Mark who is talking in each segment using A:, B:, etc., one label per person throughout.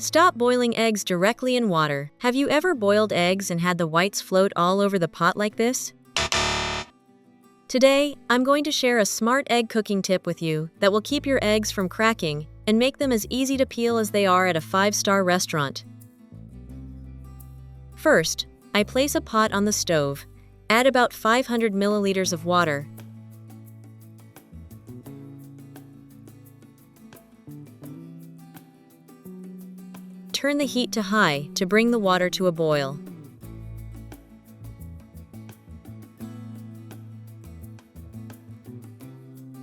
A: Stop boiling eggs directly in water. Have you ever boiled eggs and had the whites float all over the pot like this? Today, I'm going to share a smart egg cooking tip with you that will keep your eggs from cracking and make them as easy to peel as they are at a 5-star restaurant. First, I place a pot on the stove. Add about 500 milliliters of water. Turn the heat to high to bring the water to a boil.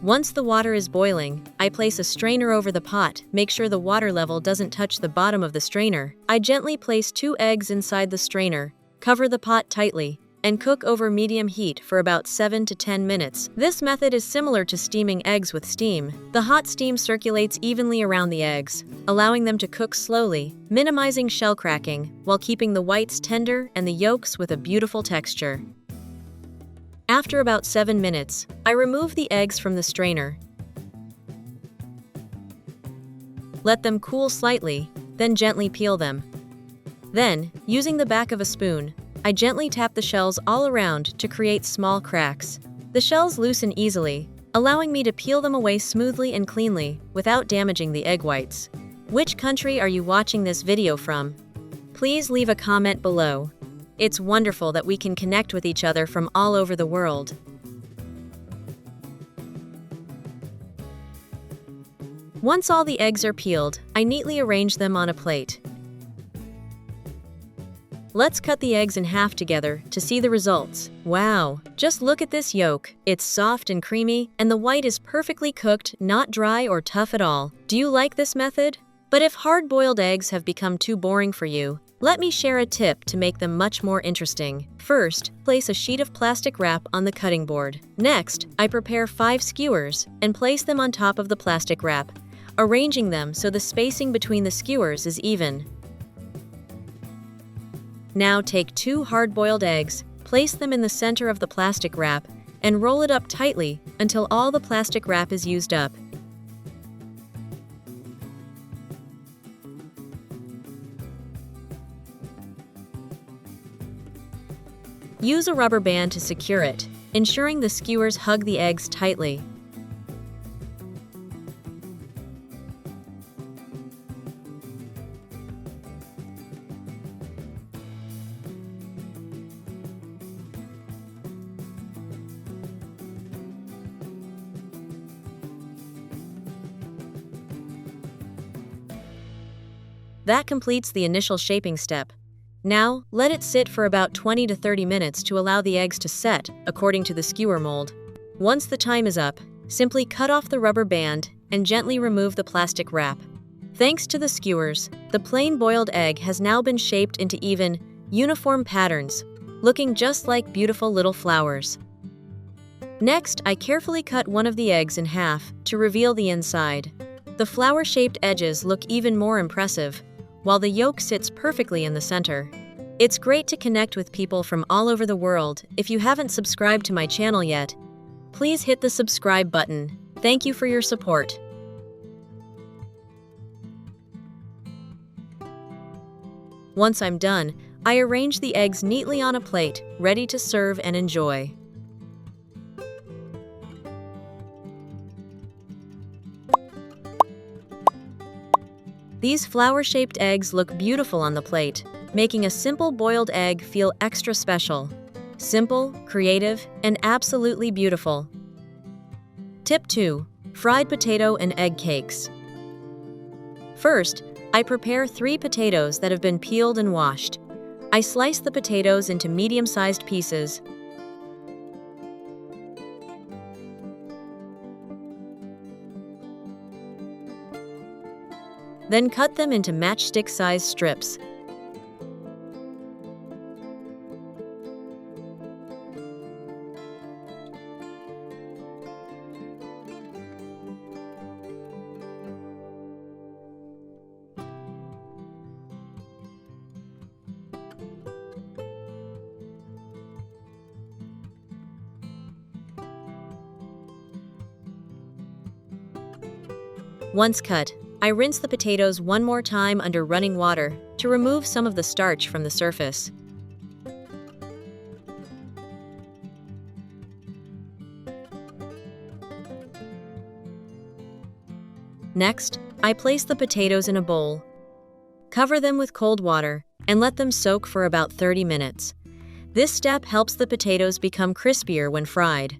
A: Once the water is boiling, I place a strainer over the pot. Make sure the water level doesn't touch the bottom of the strainer. I gently place 2 eggs inside the strainer, cover the pot tightly, and cook over medium heat for about 7 to 10 minutes. This method is similar to steaming eggs with steam. The hot steam circulates evenly around the eggs, allowing them to cook slowly, minimizing shell cracking, while keeping the whites tender and the yolks with a beautiful texture. After about 7 minutes, I remove the eggs from the strainer. Let them cool slightly, then gently peel them. Then, using the back of a spoon, I gently tap the shells all around to create small cracks. The shells loosen easily, allowing me to peel them away smoothly and cleanly without damaging the egg whites. Which country are you watching this video from? Please leave a comment below. It's wonderful that we can connect with each other from all over the world. Once all the eggs are peeled, I neatly arrange them on a plate. Let's cut the eggs in half together to see the results. Wow! Just look at this yolk. It's soft and creamy, and the white is perfectly cooked, not dry or tough at all. Do you like this method? But if hard-boiled eggs have become too boring for you, let me share a tip to make them much more interesting. First, place a sheet of plastic wrap on the cutting board. Next, I prepare 5 skewers and place them on top of the plastic wrap, arranging them so the spacing between the skewers is even. Now take 2 hard-boiled eggs, place them in the center of the plastic wrap, and roll it up tightly until all the plastic wrap is used up. Use a rubber band to secure it, ensuring the skewers hug the eggs tightly. That completes the initial shaping step. Now, let it sit for about 20 to 30 minutes to allow the eggs to set, according to the skewer mold. Once the time is up, simply cut off the rubber band and gently remove the plastic wrap. Thanks to the skewers, the plain boiled egg has now been shaped into even, uniform patterns, looking just like beautiful little flowers. Next, I carefully cut one of the eggs in half to reveal the inside. The flower-shaped edges look even more impressive, while the yolk sits perfectly in the center. It's great to connect with people from all over the world. If you haven't subscribed to my channel yet, please hit the subscribe button. Thank you for your support. Once I'm done, I arrange the eggs neatly on a plate, ready to serve and enjoy. These flower-shaped eggs look beautiful on the plate, making a simple boiled egg feel extra special. Simple, creative, and absolutely beautiful. Tip 2. Fried potato and egg cakes. First, I prepare 3 potatoes that have been peeled and washed. I slice the potatoes into medium-sized pieces. Then cut them into matchstick-sized strips. Once cut, I rinse the potatoes one more time under running water to remove some of the starch from the surface. Next, I place the potatoes in a bowl. Cover them with cold water and let them soak for about 30 minutes. This step helps the potatoes become crispier when fried.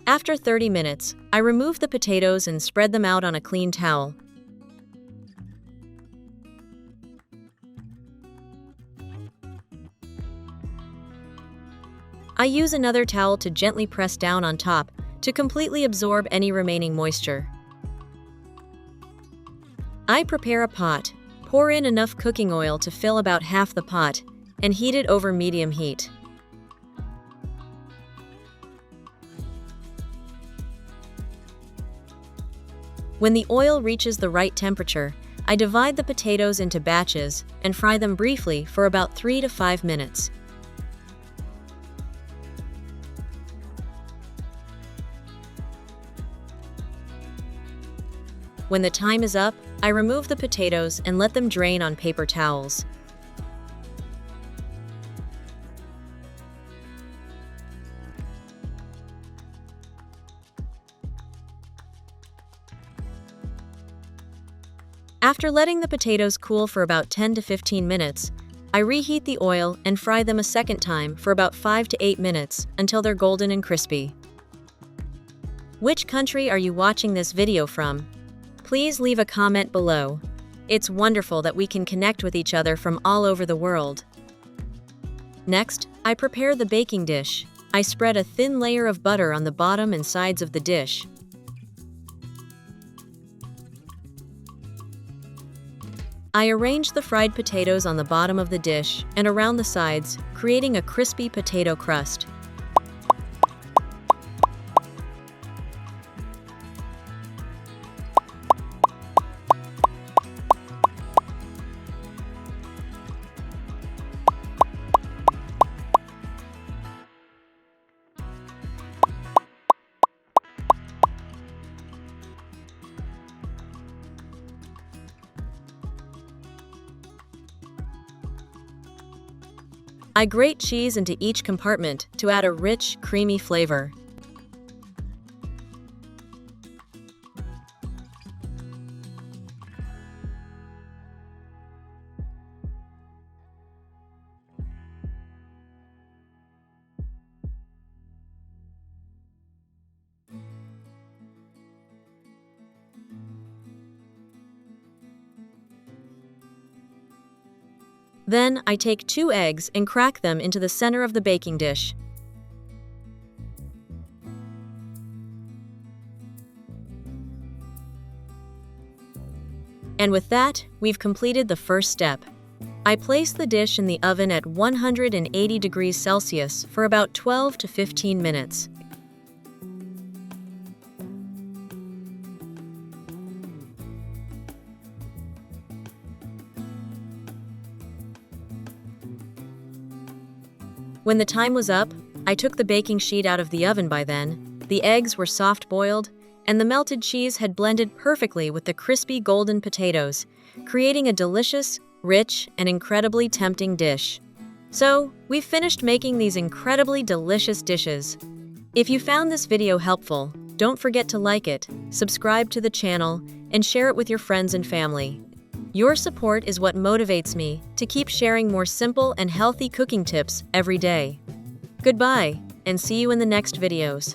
A: After 30 minutes, I remove the potatoes and spread them out on a clean towel. I use another towel to gently press down on top to completely absorb any remaining moisture. I prepare a pot, pour in enough cooking oil to fill about half the pot, and heat it over medium heat. When the oil reaches the right temperature, I divide the potatoes into batches and fry them briefly for about 3 to 5 minutes. When the time is up, I remove the potatoes and let them drain on paper towels. After letting the potatoes cool for about 10 to 15 minutes, I reheat the oil and fry them a second time for about 5 to 8 minutes until they're golden and crispy. Which country are you watching this video from? Please leave a comment below. It's wonderful that we can connect with each other from all over the world. Next, I prepare the baking dish. I spread a thin layer of butter on the bottom and sides of the dish. I arrange the fried potatoes on the bottom of the dish and around the sides, creating a crispy potato crust. I grate cheese into each compartment to add a rich, creamy flavor. Then, I take 2 eggs and crack them into the center of the baking dish. And with that, we've completed the first step. I place the dish in the oven at 180 degrees Celsius for about 12 to 15 minutes. When the time was up, I took the baking sheet out of the oven by then. The eggs were soft-boiled, and the melted cheese had blended perfectly with the crispy golden potatoes, creating a delicious, rich, and incredibly tempting dish. So, we've finished making these incredibly delicious dishes. If you found this video helpful, don't forget to like it, subscribe to the channel, and share it with your friends and family. Your support is what motivates me to keep sharing more simple and healthy cooking tips every day. Goodbye, and see you in the next videos.